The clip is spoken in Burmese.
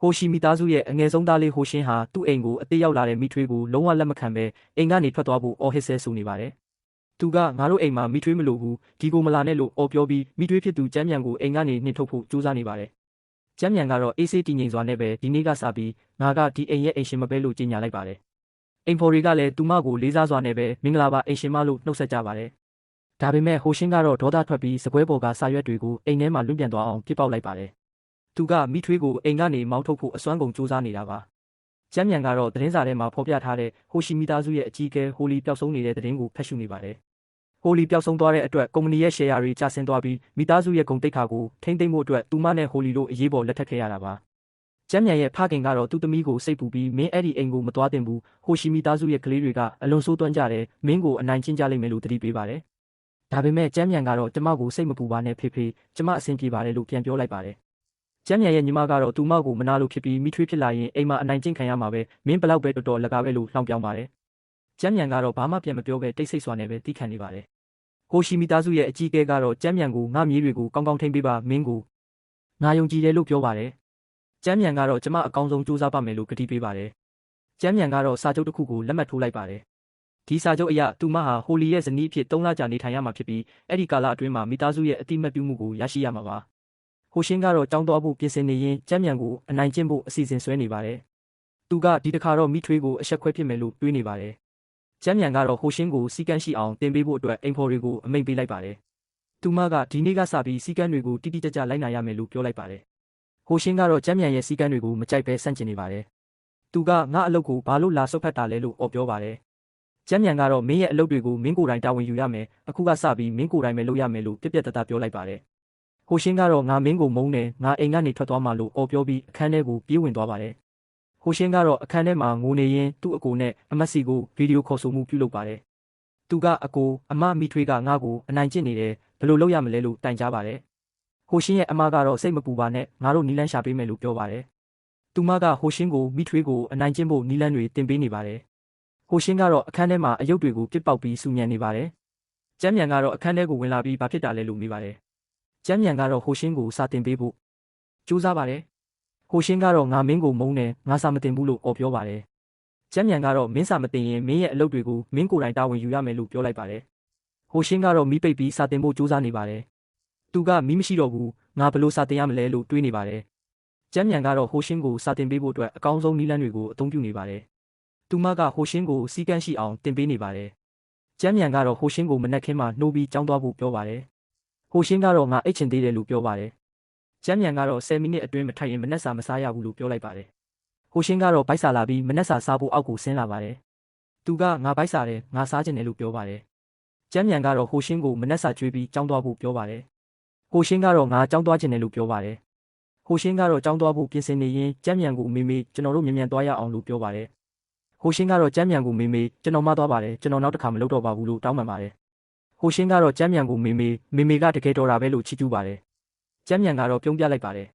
ဟိုရှိမိသားစုရဲ့အငယ်ဆုံးသားလေးဟိုရှင်းဟာသူ့အိမ်ကိုအသေးရောက်လာတဲ့မိထွေးကိုလုံးဝလက်မခံပဲအိမ်ကနေထွက်သွားဖို့အော်ဟစ်ဆဲဆိုနေပါတယ်။သူကငါတို့အိမ်မှာမိထွေးမလို့ဘူးဒီကိုမလာနဲ့လို့အော်ပြောပြီးမိထွေးဖြစ်သူကျမ်းမြန်ကိုအိမ်ကနေနှင်ထုတ်ဖို့ကြိုးစားနေပါတယ်။ကျမ်းမြန်ကတော့အေးဆေးတည်ငြိမ်စွာနဲ့ပဲဒီနေ့ကစပြီးငါကဒီအိမ်ရဲ့အိမ်ရှင်မပဲလို့ကြေညာလိုက်ပါတယ်။အိမ်ဖော်တွေကလည်းသူမကိုလေးစားစွာနဲ့ပဲမင်္ဂလာပါအိမ်ရှင်မလို့နှုတ်ဆက်ကြပါတယ်။ဒါပေမဲ့ဟိုရှင်းကတော့ဒေါသထွက်ပြီးစပွဲပေါ်ကစာရွက်တွေကိုအိမ်ထဲမှာလွင့်ပြန်သွားအောင်ပြစ်ပေါက်လိုက်ပါတယ်။သူကမိထွေးကိုအိမ်ကနေမောင်းထုတ်ဖို့အစွမ်းကုန်စူးစမ်းနေတာပါ။ကျမ်းမြန်ကတော့သတင်းစာထဲမှာဖော်ပြထားတဲ့ဟိုရှိမိသားစုရဲ့အကြီးအကဲဟိုလီပျောက်ဆုံးနေတဲ့သတင်းကိုဖတ်ရှုနေပါတယ်။ဟိုလီပျောက်ဆုံးသွားတဲ့အတွက်ကုမ္ပဏီရဲ့ရှယ်ယာတွေကျဆင်းသွားပြီးမိသားစုရဲ့ဂုဏ်သိက္ခာကိုထိန်းသိမ်းဖို့အတွက်သူမနဲ့ဟိုလီတို့အရေးပေါ်လက်ထပ်ခဲ့ရတာပါ။ကျမ်းမြန်ရဲ့ဖခင်ကတော့သူ့သမီးကိုစိတ်ပူပြီးမင်းအဲ့ဒီအိမ်ကိုမသွားသင့်ဘူးဟိုရှိမိသားစုရဲ့ကလေးတွေကအလွန်ဆိုးသွမ်းကြတယ်မင်းကိုအနိုင်ကျင့်ကြလိမ့်မယ်လို့သတိပေးပါတယ်။ဒါပေမဲ့ကျမ်းမြန်ကတော့ကျမကိုစိတ်မပူပါနဲ့ဖေဖေကျမအဆင်ပြေပါတယ်လို့ပြန်ပြောလိုက်ပါတယ်။ကျမ်းမြန်ရဲ့ညီမကတော့သူမကိုမနာလို့ဖြစ်ပြီးမိထွေးဖြစ်လာရင်အိမ်မှာအနိုင်ကျင့်ခံရမှာပဲမင်းဘလောက်ပဲတော်တော်လကားပဲလို့လှောင်ပြောင်းပါတယ်။ကျမ်းမြန်ကတော့ဘာမှပြန်မပြောပဲတိတ်ဆိတ်စွာနဲ့ပဲတီးခံနေပါတယ်။ဟိုရှိမိသားစုရဲ့အကြီးအကဲကတော့ကျမ်းမြန်ကိုငါမြေးတွေကိုကောင်းကောင်းထိန်းပေးပါမင်းကိုငါယုံကြည်တယ်လို့ပြောပါတယ်။ကျမ်းမြန်ကတော့ကျမအကောင်းဆုံးစူးစမ်းပါမယ်လို့ကတိပေးပါတယ်။ကျမ်းမြန်ကတော့စာချုပ်တစ်ခုကိုလက်မှတ်ထိုးလိုက်ပါတယ်။ဒီစာချုပ်အရသူမဟာဟိုလီရဲ့ဇနီးအဖြစ်3လကြာနေထိုင်ရမှာဖြစ်ပြီးအဲ့ဒီကာလအတွင်းမှာမိသားစုရဲ့အတိမတ်ပြုမှုကိုရရှိရမှာပါ။ဟိုရှင်းကတော့ကြောင်းသွားဖို့ပြင်ဆင်နေရင်ကျမ်းမြန်ကိုအနိုင်ကျင့်ဖို့အစီအစဉ်ဆွဲနေပါတယ်။သူကဒီတစ်ခါတော့မိထွေးကိုအဆက်ခွဲဖြစ်မယ်လို့တွေးနေပါတယ်။ကျမ်းမြန်ကတော့ဟိုရှင်းကိုစီကန်းရှိအောင်တင်ပေးဖို့အတွက်အိမ်ဖော်တွေကိုအမိန့်ပေးလိုက်ပါတယ်။သူမကဒီနေ့ကစပြီးစီကန်းတွေကိုတိတိကျကျလိုက်နာရမယ်လို့ပြောလိုက်ပါတယ်။ဟိုရှင်းကတော့ကျမ်းမြန်ရဲ့စီကန်းတွေကိုမကြိုက်ပဲဆန့်ကျင်နေပါတယ်။သူကငါအလုပ်ကိုဘာလို့လာဆုတ်ဖက်တာလဲလို့အော်ပြောပါတယ်။ကျမ်းမြန်ကတော့မင်းရဲ့အလုပ်တွေကိုမင်းကိုယ်တိုင်တာဝန်ယူရမယ်အခုကစပြီးမင်းကိုယ်တိုင်ပဲလုပ်ရမယ်လို့ပြက်ပြက်တသားပြောလိုက်ပါတယ်။ဟိုရှင်းကတော့ငါမင်းကိုမုန်းတယ်ငါအိမ်ကနေထွက်သွားမှလို့အော်ပြောပြီးအခန်းထဲကိုပြေးဝင်သွားပါတယ်။ဟိုရှင်းကတော့အခန်းထဲမှာငိုနေရင်သူ့အကိုနဲ့အမတ်စီကိုဗီဒီယိုခေါ်ဆိုမှုပြုလုပ်ပါတယ်။သူကအကိုအမမိထွေးကငါ့ကိုအနိုင်ကျင့်နေတယ်ဘယ်လိုလုပ်ရမလဲလို့တိုင်ကြားပါတယ်။ဟိုရှင်းရဲ့အမကတော့စိတ်မပူပါနဲ့ငါတို့နီလန်းရှာပေးမယ်လို့ပြောပါတယ်။သူမကဟိုရှင်းကိုမိထွေးကိုအနိုင်ကျင့်ဖို့နီလန်းတွေတင်ပေးနေပါတယ်။ဟိုရှင်းကတော့အခန်းထဲမှာအယုတ်တွေကိုပြစ်ပေါက်ပြီးစူညံနေပါတယ်။ကျမ်းမြန်ကတော့အခန်းထဲကိုဝင်လာပြီးဘာဖြစ်တာလဲလို့မေးပါတယ်။ကျမ်းမြန်ကတော့ဟိုရှင်းကိုစာတင်ပေးဖို့ကြိုးစားပါတယ်။ဟိုရှင်းကတော့ငါမင်းကိုမုန်းတယ်ငါစာမတင်ဘူးလို့အော်ပြောပါတယ်။ကျမ်းမြန်ကတော့မင်းစာမတင်ရင်မင်းရဲ့အလုပ်တွေကိုမင်းကိုယ်တိုင်တာဝန်ယူရမယ်လို့ပြောလိုက်ပါတယ်။ဟိုရှင်းကတော့မီးပိတ်ပြီးစာတင်ဖို့ကြိုးစားနေပါတယ်။သူကမီးမရှိတော့ဘူးငါဘယ်လိုစာတင်ရမလဲလို့တွေးနေပါတယ်။ကျမ်းမြန်ကတော့ဟိုရှင်းကိုစာတင်ပေးဖို့အတွက်အကောင်းဆုံးနည်းလမ်းတွေကိုအသုံးပြုနေပါတယ်။သူမကဟိုရှင်းကိုစီကန်းရှိအောင်တင်ပေးနေပါတယ်။ကျမ်းမြန်ကတော့ဟိုရှင်းကိုမနက်ခင်းမှာနှိုးပြီးကြောင်းသွားဖို့ပြောပါတယ်။ဟိုရှင်းကတော့ငါအိတ်ချင်သေးတယ်လို့ပြောပါတယ်။ကျမ်းမြန်ကတော့10မိနစ်အတွင်းမထိုင်ရင်မနက်စာမစားရဘူးလို့ပြောလိုက်ပါတယ်။ဟိုရှင်းကတော့ဘိုက်စာလာပြီးမနက်စာစားဖို့အောက်ကိုဆင်းလာပါတယ်။သူကငါဘိုက်စာတယ်ငါစားချင်တယ်လို့ပြောပါတယ်။ကျမ်းမြန်ကတော့ဟိုရှင်းကိုမနက်စာကျွေးပြီးကြောင်းသွားဖို့ပြောပါတယ်။ဟိုရှင်းကတော့ငါကြောင်းသွားချင်တယ်လို့ပြောပါတယ်။ဟိုရှင်းကတော့ကြောင်းသွားဖို့ပြင်ဆင်နေရင်ကျမ်းမြန်ကိုမေမေကျွန်တော်တို့မြန်မြန်သွားရအောင်လို့ပြောပါတယ်။ဟိုရှင်းကတော့ကျမ်းမြန်ကိုမေမေကျွန်တော်မှသွားပါတယ်ကျွန်တော်နောက်တစ်ခါမလုပ်တော့ပါဘူးလို့တောင်းပန်ပါတယ်။ဟိုရှင်းကတော့ကျမ်းမြန်ကိုမေမေကတကယ်တော်တာပဲလို့ချီးကျူးပါတယ်။ကျမ်းမြန်ကတော့ပြုံးပြလိုက်ပါတယ်